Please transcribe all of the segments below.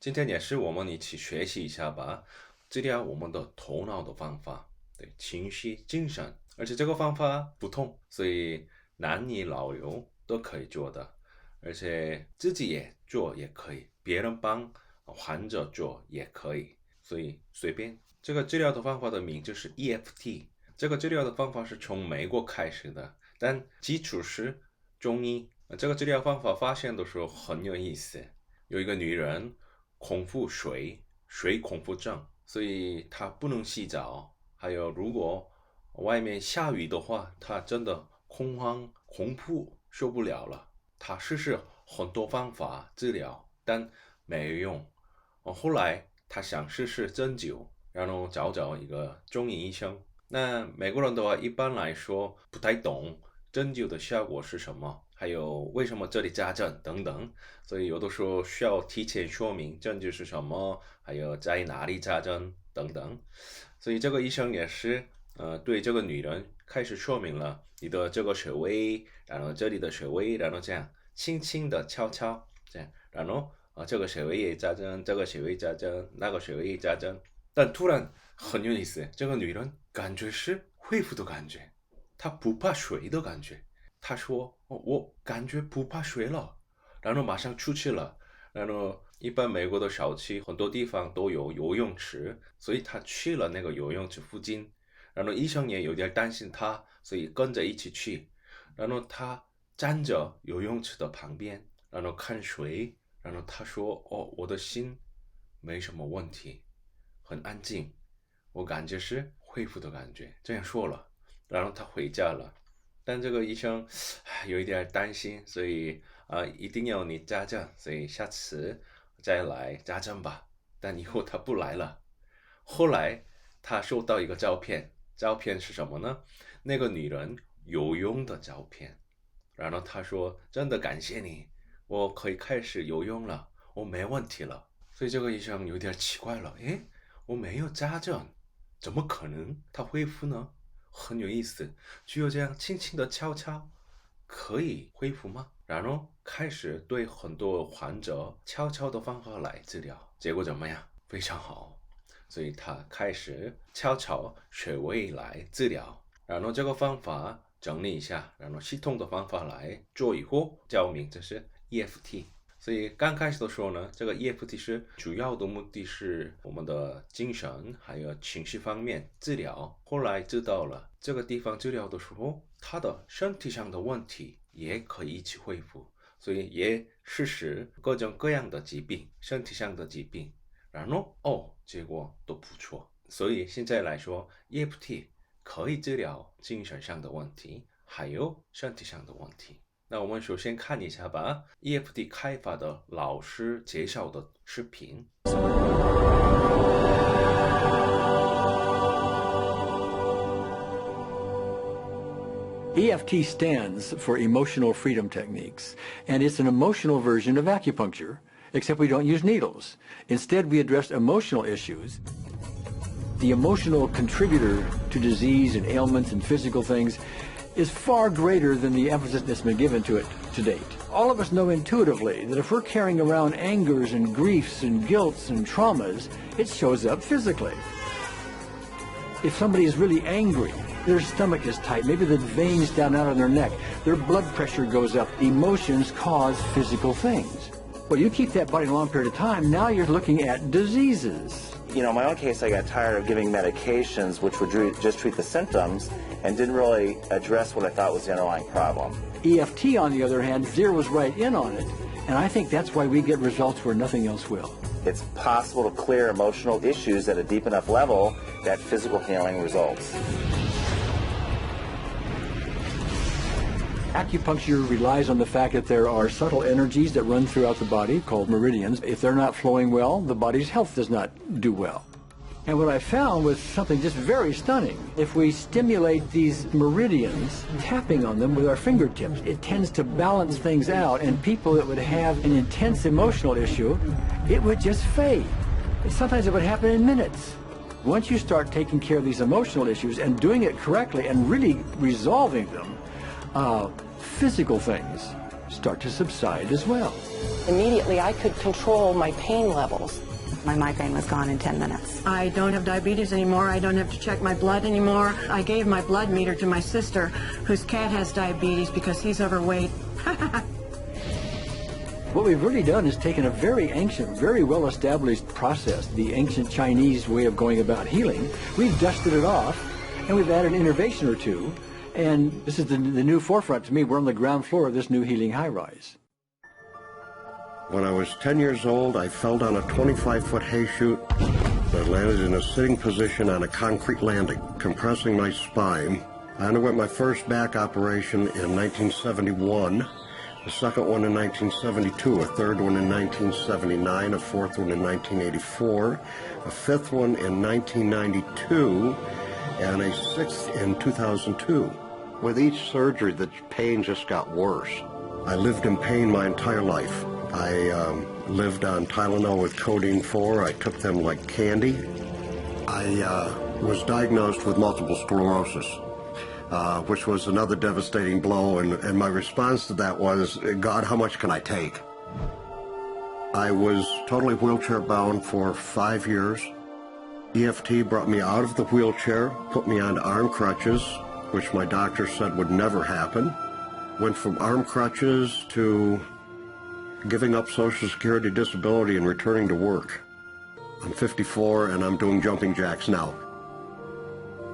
今天也是我们一起学习一下吧，治疗我们的头脑的方法，对，情绪、精神，而且这个方法不同，所以男女老幼都可以做的，而且自己也做也可以，别人帮患者做也可以，所以随便。这个治疗的方法的名就是 EFT， 这个治疗的方法是从美国开始的，但基础是中医。这个治疗方法发现的时候很有意思，有一个女人空腹水空腹症，所以她不能洗澡，还有如果外面下雨的话，她真的恐慌空腹受不了了。她试试很多方法治疗，但没有用。后来她想试试针灸，然后找一个中医医生。那美国人的话一般来说不太懂针灸的效果是什么，还有为什么这里扎针等等，所以有的时候需要提前说明针灸是什么，还有在哪里扎针等等。所以这个医生也是对这个女人开始说明了你的这个穴位，然后这里的穴位，然后这样轻轻的悄悄这样，然后这个穴位也扎针，这个穴位扎针，那个穴位也扎针。但突然很有意思，这个女人感觉是恢复的感觉，她不怕水的感觉。她说我感觉不怕水了，然后马上出去了。然后一般美国的小区很多地方都有游泳池，所以她去了那个游泳池附近，然后医生也有点担心她，所以跟着一起去。然后她站着游泳池的旁边，然后看水，然后她说我的心没什么问题，很安静，我感觉是恢复的感觉，这样说了。然后她回家了，但这个医生有一点担心，所以一定要你扎针，所以下次再来扎针吧。但以后他不来了。后来他收到一个照片，照片是什么呢？那个女人游泳的照片。然后他说真的感谢你，我可以开始游泳了，我没问题了。所以这个医生有点奇怪了，诶，我没有扎针，怎么可能他恢复呢？很有意思，只有这样轻轻的悄悄可以恢复吗？然后开始对很多患者悄悄的方法来治疗，结果怎么样？非常好。所以他开始悄悄穴位来治疗，然后这个方法整理一下，然后系统的方法来做以后，叫名字是 EFT。所以刚开始的时候呢，这个 EFT 是主要的目的是我们的精神还有情绪方面治疗。后来知道了这个地方治疗的时候，他的身体上的问题也可以一起恢复，所以也试试各种各样的疾病，身体上的疾病，然后结果都不错。所以现在来说 EFT 可以治疗精神上的问题，还有身体上的问题。那我们首先看一下吧 ，EFT 开发的老师介绍的视频。EFT stands for Emotional Freedom Techniques, and it's an emotional version of acupuncture, except we don't use needles. Instead, we address emotional issues. The emotional contributor to disease and ailments and physical things is far greater than the emphasis that's been given to it to date. All of us know intuitively that if we're carrying around angers and griefs and guilts and traumas, it shows up physically. If somebody is really angry, their stomach is tight, maybe the veins down out of their neck, their blood pressure goes up, emotions cause physical things. Well, you keep that body a long period of time, now you're looking at diseases. You know, in my own case, I got tired of giving medications which would just treat the symptoms and didn't really address what I thought was the underlying problem. EFT, on the other hand, zeroes right in on it, and I think that's why we get results where nothing else will. It's possible to clear emotional issues at a deep enough level that physical healing results. Acupuncture relies on the fact that there are subtle energies that run throughout the body called meridians. If they're not flowing well, the body's health does not do well. And what I found was something just very stunning. If we stimulate these meridians, tapping on them with our fingertips, it tends to balance things out, and people that would have an intense emotional issue, it would just fade. Sometimes it would happen in minutes. Once you start taking care of these emotional issues and doing it correctly and really resolving them, physical things start to subside as well. Immediately, I could control my pain levels. My migraine was gone in 10 minutes. I don't have diabetes anymore. I don't have to check my blood anymore. I gave my blood meter to my sister, whose cat has diabetes because he's overweight. What we've really done is taken a very ancient, very well-established process, the ancient Chinese way of going about healing. We've dusted it off, and we've added an innovation or two. And this is the new forefront to me. We're on the ground floor of this new healing high-rise. When I was 10 years old, I fell down a 25-foot hay chute that landed in a sitting position on a concrete landing, compressing my spine. I underwent my first back operation in 1971, a second one in 1972, a third one in 1979, a fourth one in 1984, a fifth one in 1992, and a sixth in 2002. With each surgery, the pain just got worse. I lived in pain my entire life. I lived on Tylenol with codeine 4. I took them like candy. I was diagnosed with multiple sclerosis, which was another devastating blow, and my response to that was, God, how much can I take? I was totally wheelchair bound for 5 years. EFT brought me out of the wheelchair, put me on arm crutches, which my doctor said would never happen. Went from arm crutches to giving up Social Security disability and returning to work. I'm 54 and I'm doing jumping jacks now.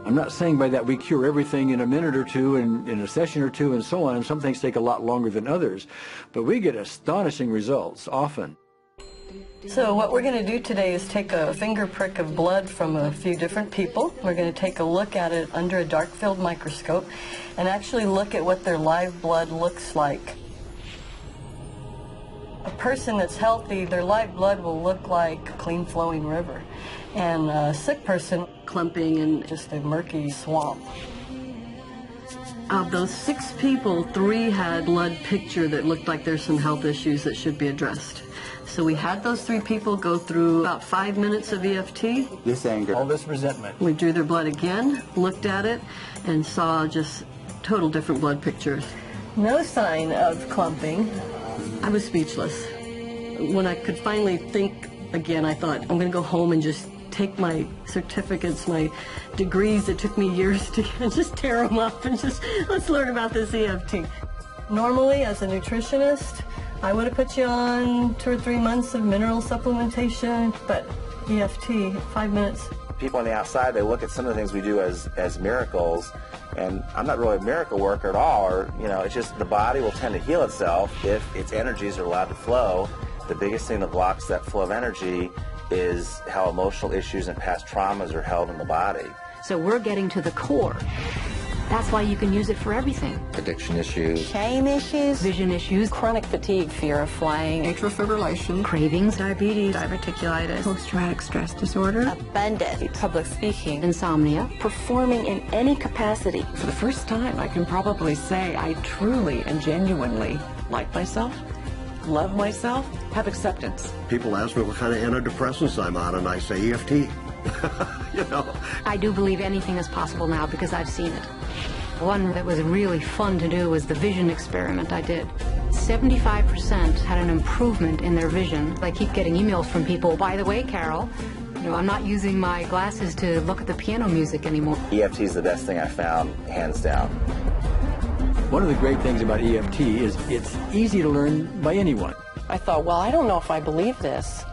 I'm not saying by that we cure everything in a minute or two and in a session or two and so on, and some things take a lot longer than others, but we get astonishing results often. So what we're going to do today is take a finger prick of blood from a few different people. We're going to take a look at it under a dark field microscope and actually look at what their live blood looks like. A person that's healthy, their live blood will look like a clean flowing river, and a sick person clumping in just a murky swamp. Of those 6 people, 3 had blood picture that looked like there's some health issues that should be addressed. So we had those 3 people go through about 5 minutes of EFT. This anger, all this resentment. We drew their blood again, looked at it, and saw just total different blood pictures. No sign of clumping. I was speechless. When I could finally think again, I thought, I'm going to go home and just take my certificates, my degrees that took me years to get, and just tear them up and just, let's learn about this EFT. Normally, as a nutritionist, I would have put you on 2 or 3 months of mineral supplementation, but EFT, 5 minutes. People on the outside, they look at some of the things we do as miracles, and I'm not really a miracle worker at all, or, it's just the body will tend to heal itself if its energies are allowed to flow. The biggest thing that blocks that flow of energy is how emotional issues and past traumas are held in the body. So we're getting to the core. That's why you can use it for everything. Addiction issues, Shame issues, Vision issues, chronic fatigue, fear of flying, Atrial fibrillation, cravings, diabetes, diverticulitis, post-traumatic stress disorder. abundance, public speaking, insomnia. performing in any capacity. For the first time, I can probably say I truly and genuinely like myself, love myself, have acceptance. People ask me what kind of antidepressants I'm on, and I say EFT. I do believe anything is possible now because I've seen it. One that was really fun to do was the vision experiment I did. 75% had an improvement in their vision. I keep getting emails from people, by the way, Carol, I'm not using my glasses to look at the piano music anymore. EFT is the best thing I found, hands down. One of the great things about EFT is it's easy to learn by anyone. I thought, well, I don't know if I believe this,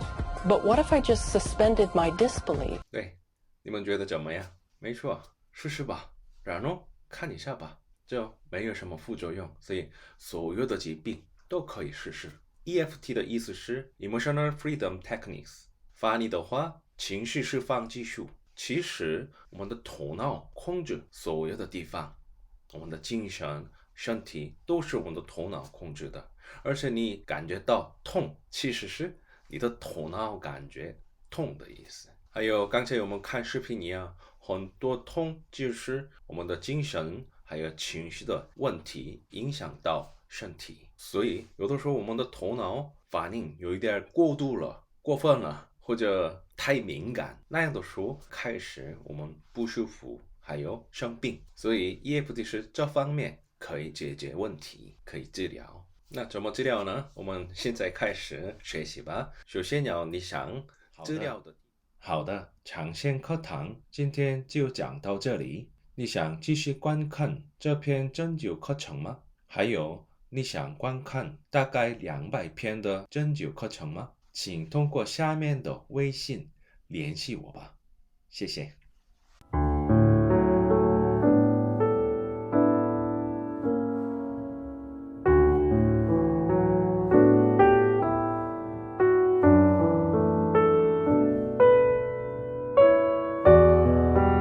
but what if I just suspended my disbelief? 对，你们觉得怎么样？没错，试试吧，然后看一下吧，这没有什么副作用，所以所有的疾病都可以试试。EFT 的意思是 Emotional Freedom Techniques， 翻译的话，情绪释放技术。其实我们的头脑控制所有的地方，我们的精神、身体都是我们的头脑控制的。而且你感觉到痛，其实是你的头脑感觉痛的意思。还有刚才我们看视频一样，很多痛就是我们的精神还有情绪的问题影响到身体，所以有的时候我们的头脑反应有一点过度了、过分了，或者太敏感，那样的时候开始我们不舒服还有生病。所以 EFT 是这方面可以解决问题，可以治疗。那怎么治疗呢？我们现在开始学习吧。首先要你想治疗的。好的，尝鲜课堂今天就讲到这里。你想继续观看这篇针灸课程吗？还有，你想观看大概200篇的针灸课程吗？请通过下面的微信联系我吧。谢谢。